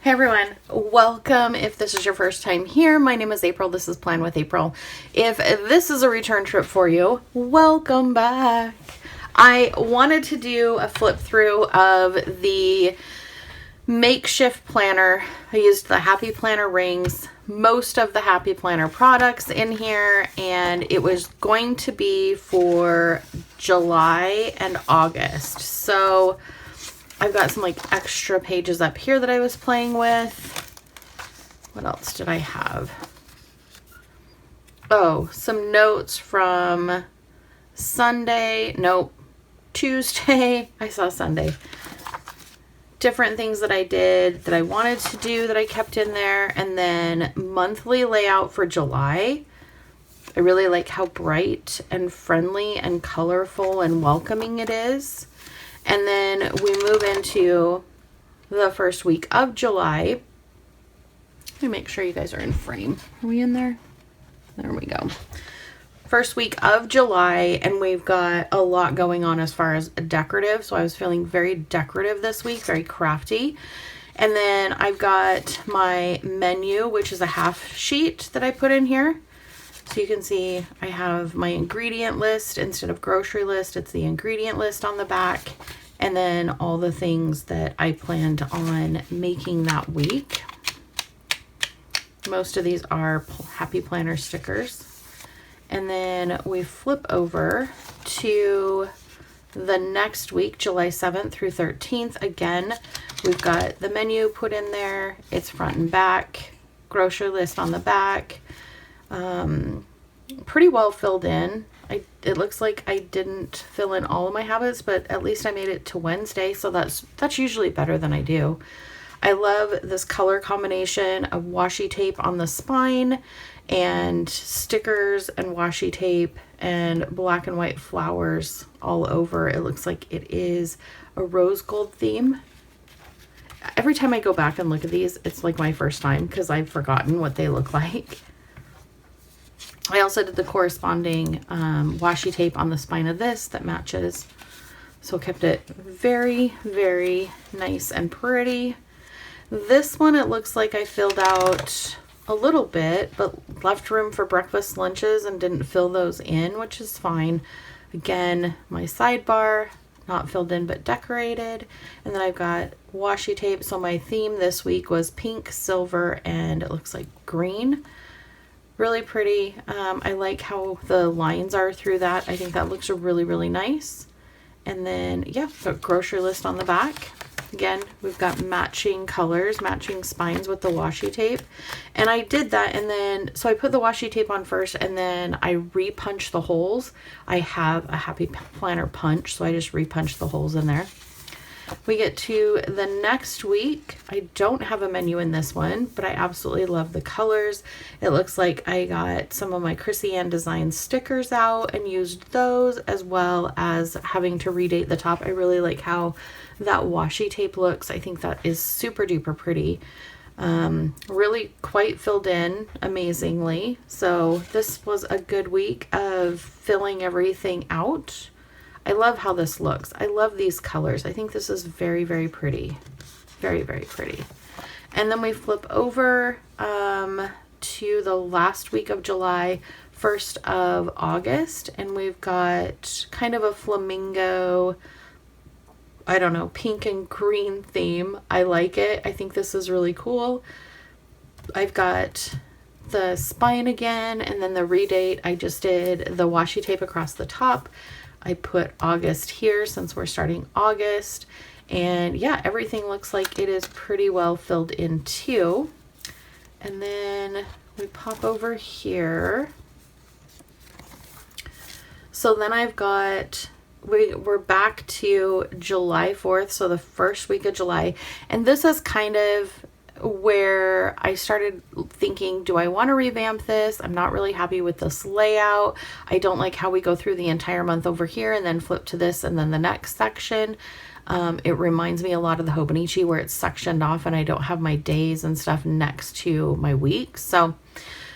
Hey everyone, welcome. If this is your first time here, my name is April. This is Plan with April. If this is a return trip for you, welcome back. I wanted to do a flip through of the makeshift planner. I used the Happy Planner rings, most of the Happy Planner products in here, and it was going to be for July and August. So I've got some like extra pages up here that I was playing with. What else did I have? Oh, some notes from Tuesday. I saw Sunday. Different things that I did that I wanted to do that I kept in there. And then monthly layout for July. I really like how bright and friendly and colorful and welcoming it is. And then we move into the first week of July. Let me make sure you guys are in frame. Are we in there? There we go. First week of July, and we've got a lot going on as far as decorative. So I was feeling very decorative this week, very crafty. And then I've got my menu, which is a half sheet that I put in here. So you can see I have my ingredient list instead of grocery list. It's the ingredient list on the back. And then all the things that I planned on making that week. Most of these are Happy Planner stickers. And then we flip over to the next week, July 7th through 13th. Again, we've got the menu put in there. It's front and back. Grocery list on the back. Pretty well filled in. It looks like I didn't fill in all of my habits, but at least I made it to Wednesday, so that's usually better than I do. I love this color combination of washi tape on the spine and stickers and washi tape and black and white flowers all over. It looks like it is a rose gold theme. Every time I go back and look at these, it's like my first time because I've forgotten what they look like. I also did the corresponding washi tape on the spine of this that matches. So kept it very, very nice and pretty. This one, it looks like I filled out a little bit, but left room for breakfast lunches and didn't fill those in, which is fine. Again, my sidebar, not filled in, but decorated. And then I've got washi tape. So my theme this week was pink, silver, and it looks like green. Really pretty. I like how the lines are through that. I think that looks really, really nice. And then, yeah, the grocery list on the back. Again, we've got matching colors, matching spines with the washi tape. And I did that, and then, so I put the washi tape on first, and then I re-punched the holes. I have a Happy Planner punch, so I just re-punched the holes in there. We get to the next week. I don't have a menu in this one, but I absolutely love the colors. It looks like I got some of my Chrissy Ann Design stickers out and used those, as well as having to redate the top. I really like how that washi tape looks. I think that is super duper pretty. Really quite filled in amazingly. So this was a good week of filling everything out. I love how this looks. I love these colors. I think this is very, very pretty. Very, very pretty. And then we flip over to the last week of July, 1st of August, and we've got kind of a flamingo, I don't know, pink and green theme. I like it. I think this is really cool. I've got the spine again, and then the redate. I just did the washi tape across the top. I put August here since we're starting August. And yeah, everything looks like it is pretty well filled in too. And then we pop over here. So then I've got, we're back to July 4th. So the first week of July. And this is kind of where I started thinking, do I want to revamp this? I'm not really happy with this layout. I don't like how we go through the entire month over here and then flip to this and then the next section. It reminds me a lot of the Hobonichi where it's sectioned off and I don't have my days and stuff next to my weeks. So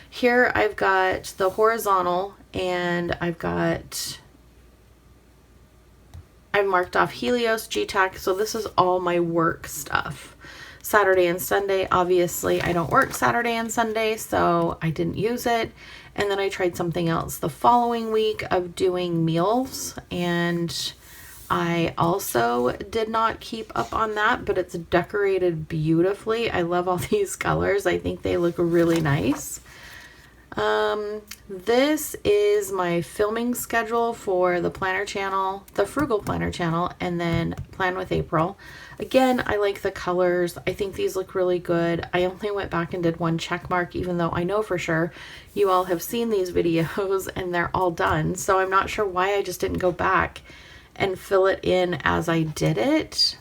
here I've got the horizontal, and I've marked off Helios, GTAC. So this is all my work stuff. Saturday and Sunday. Obviously, I don't work Saturday and Sunday, so I didn't use it. And then I tried something else the following week of doing meals, and I also did not keep up on that, but it's decorated beautifully. I love all these colors. I think they look really nice. This is my filming schedule for the planner channel, the Frugal Planner channel, and then Plan with April. Again, I like the colors. I think these look really good. I only went back and did one check mark, even though I know for sure you all have seen these videos and they're all done. So I'm not sure why I just didn't go back and fill it in as I did it.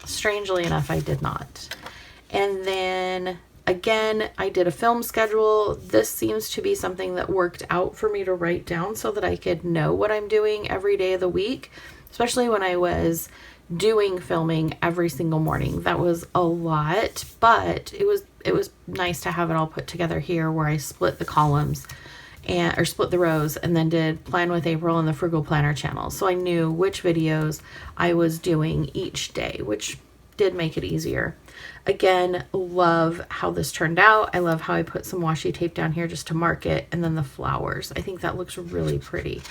Strangely enough, I did not. And then again, I did a film schedule. This seems to be something that worked out for me to write down so that I could know what I'm doing every day of the week, especially when I was doing filming every single morning. That was a lot, but it was nice to have it all put together here where I split the columns or split the rows and then did Plan with April and the Frugal Planner channel. So I knew which videos I was doing each day, which did make it easier. Again, love how this turned out. I love how I put some washi tape down here just to mark it, and then the flowers. I think that looks really pretty.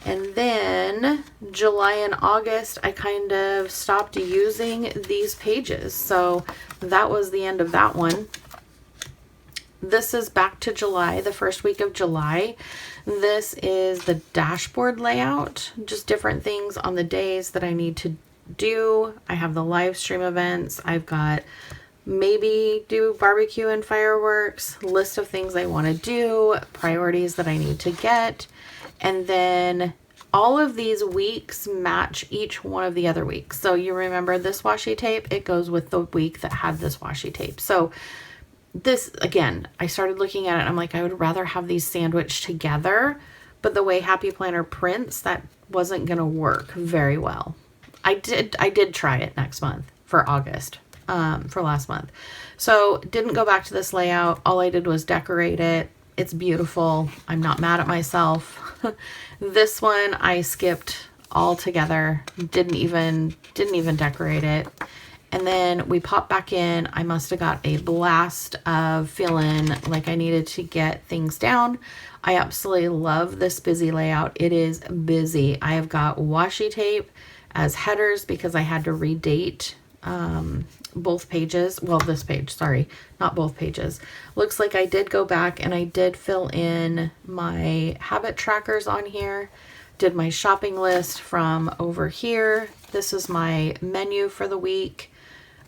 And then July and August, I kind of stopped using these pages. So that was the end of that one. This is back to July, the first week of July. This is the dashboard layout, just different things on the days that I need to do. I have the live stream events. I've got maybe do barbecue and fireworks, list of things I want to do, priorities that I need to get. And then all of these weeks match each one of the other weeks. So you remember this washi tape, it goes with the week that had this washi tape. So this, again, I started looking at it and I'm like, I would rather have these sandwiched together, but the way Happy Planner prints, that wasn't going to work very well. I did try it next month for August, for last month. So didn't go back to this layout. All I did was decorate it. It's beautiful. I'm not mad at myself. This one I skipped altogether. Didn't even decorate it. And then we popped back in. I must have got a blast of feeling like I needed to get things down. I absolutely love this busy layout. It is busy. I have got washi tape as headers because I had to redate both pages. Well, this page, sorry, not both pages. Looks like I did go back and I did fill in my habit trackers on here. Did my shopping list from over here. This is my menu for the week.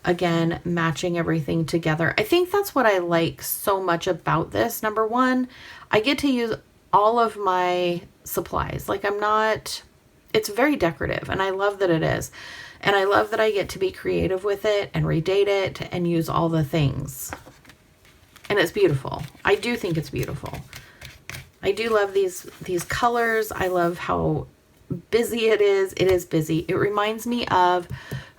Again, matching everything together. I think that's what I like so much about this. Number one, I get to use all of my supplies. Like it's very decorative and I love that it is. And I love that I get to be creative with it and redate it and use all the things. And it's beautiful. I do think it's beautiful. I do love these colors. I love how busy it is. It is busy. It reminds me of,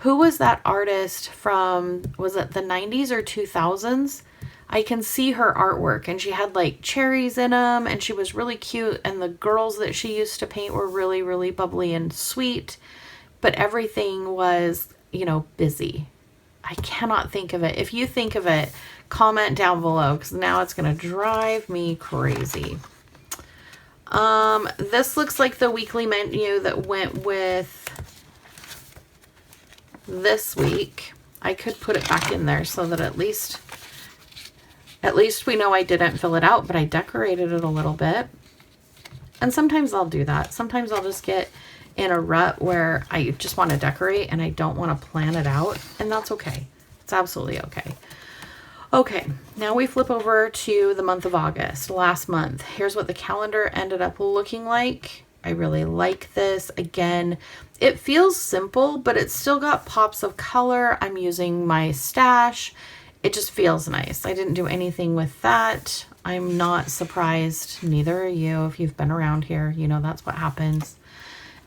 who was that artist from, was it the 90s or 2000s? I can see her artwork and she had like cherries in them and she was really cute. And the girls that she used to paint were really, really bubbly and sweet. But everything was, busy. I cannot think of it. If you think of it, comment down below because now it's going to drive me crazy. This looks like the weekly menu that went with this week. I could put it back in there so that at least we know I didn't fill it out, but I decorated it a little bit. And sometimes I'll do that. Sometimes I'll just get in a rut where I just want to decorate and I don't want to plan it out, and that's okay. It's absolutely okay. Okay, now we flip over to the month of August, last month. Here's what the calendar ended up looking like. I really like this. Again, it feels simple, but it's still got pops of color. I'm using my stash. It just feels nice. I didn't do anything with that. I'm not surprised, neither are you. If you've been around here, that's what happens.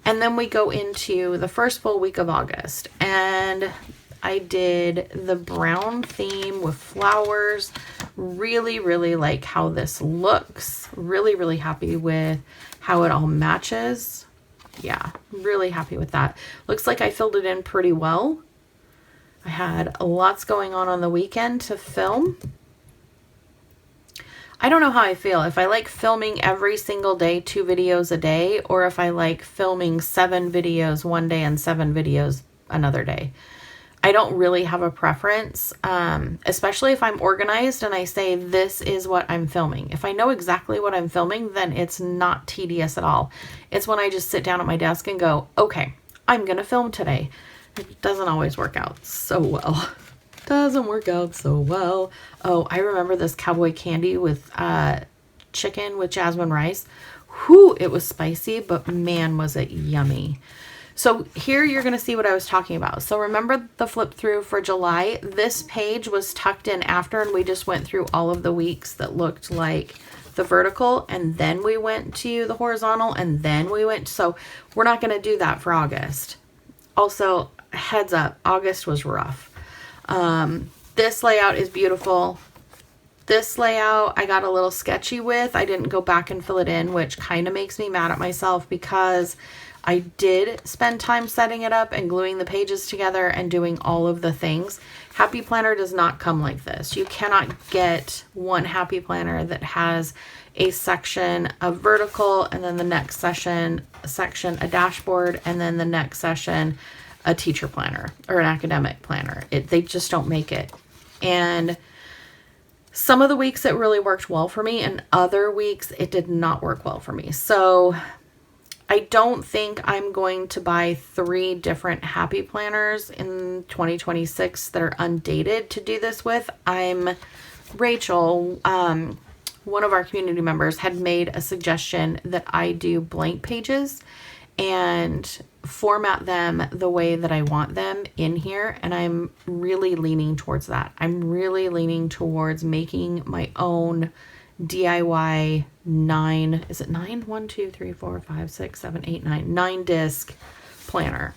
And then we go into the first full week of August, and I did the brown theme with flowers. Really, really like how this looks. Really, really happy with how it all matches. Yeah, really happy with that. Looks like I filled it in pretty well. I had lots going on the weekend to film. I don't know how I feel. If I like filming every single day, 2 videos a day, or if I like filming 7 videos one day and 7 videos another day. I don't really have a preference, especially if I'm organized and I say, this is what I'm filming. If I know exactly what I'm filming, then it's not tedious at all. It's when I just sit down at my desk and go, okay, I'm going to film today. It doesn't always work out so well. Doesn't work out so well. Oh, I remember this cowboy candy with chicken with jasmine rice. Whew, it was spicy, but man, was it yummy. So here you're going to see what I was talking about. So remember the flip through for July? This page was tucked in after, and we just went through all of the weeks that looked like the vertical, and then we went to the horizontal, and then we went. So we're not going to do that for August. Also, heads up, August was rough. This layout is beautiful. This layout I got a little sketchy with. I didn't go back and fill it in, which kind of makes me mad at myself because I did spend time setting it up and gluing the pages together and doing all of the things. Happy Planner does not come like this. You cannot get one Happy Planner that has a section of vertical, and then the next section a dashboard, and then the next session a teacher planner or an academic planner. They just don't make it. And some of the weeks it really worked well for me, and other weeks it did not work well for me. So I don't think I'm going to buy 3 different Happy Planners in 2026 that are undated to do this with. Rachel, one of our community members, had made a suggestion that I do blank pages and format them the way that I want them in here. And I'm really leaning towards that. I'm really leaning towards making my own DIY 9, is it 9? 1, 2, 3, 4, 5, 6, 7, 8, 9, 9 disc planner.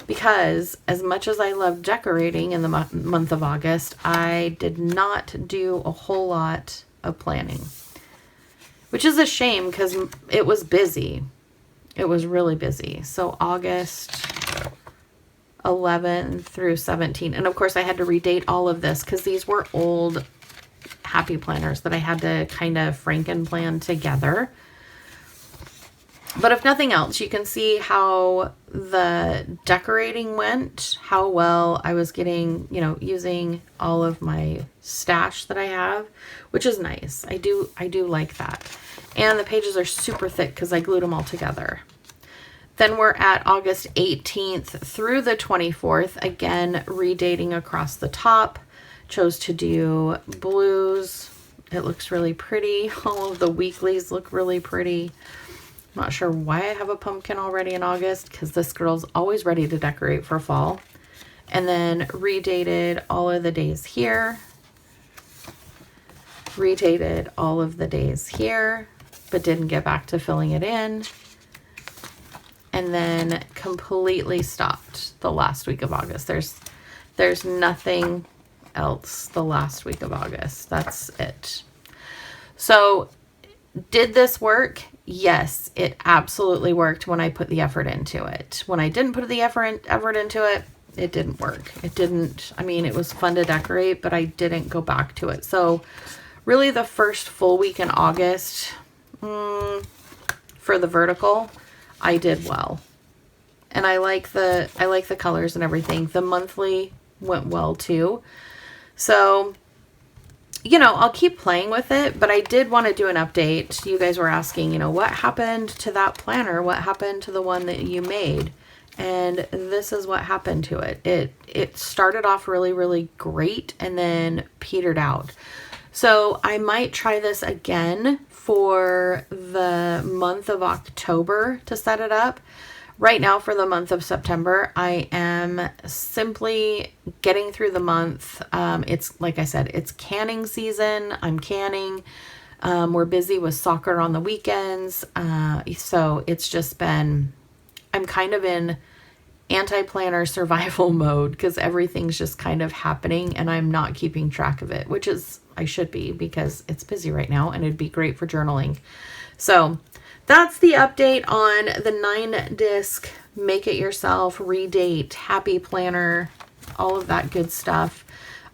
Because as much as I love decorating in the month of August, I did not do a whole lot of planning, which is a shame because it was busy. It was really busy. So August 11 through 17. And of course I had to redate all of this because these were old Happy Planners that I had to kind of Franken plan together. But if nothing else, you can see how the decorating went, how well I was getting, using all of my stash that I have, which is nice. I do like that. And the pages are super thick because I glued them all together. Then we're at August 18th through the 24th, again, redating across the top. Chose to do blues. It looks really pretty. All of the weeklies look really pretty. I'm not sure why I have a pumpkin already in August because this girl's always ready to decorate for fall. And then redated all of the days here. Redated all of the days here, but didn't get back to filling it in. And then completely stopped the last week of August. There's nothing else the last week of August. That's it. So did this work? Yes, it absolutely worked when I put the effort into it. When I didn't put the effort into it, it didn't work. It was fun to decorate, but I didn't go back to it. So really the first full week in August, for the vertical, I did well. And I like the colors and everything. The monthly went well too. So, I'll keep playing with it, but I did want to do an update. You guys were asking, what happened to that planner? What happened to the one that you made? And this is what happened to it. It started off really, really great and then petered out. So I might try this again for the month of October to set it up. Right now for the month of September, I am simply getting through the month. It's like I said, it's canning season. I'm canning. We're busy with soccer on the weekends. So it's just been, I'm kind of in anti-planner survival mode because everything's just kind of happening and I'm not keeping track of it, which is, I should be because it's busy right now and it'd be great for journaling. So that's the update on the 9 disc, make it yourself, redate, Happy Planner all of that good stuff.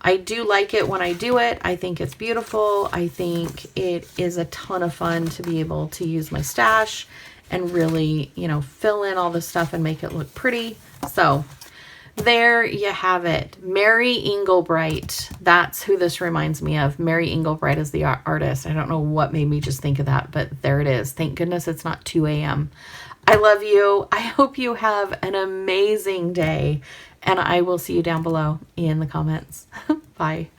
I do like it when I do it. I think it's beautiful. I think it is a ton of fun to be able to use my stash and really, you know, fill in all the stuff and make it look pretty. So there you have it. Mary Englebright. That's who this reminds me of. Mary Englebright is the artist. I don't know what made me just think of that, but there it is. Thank goodness it's not 2 a.m. I love you. I hope you have an amazing day, and I will see you down below in the comments. Bye.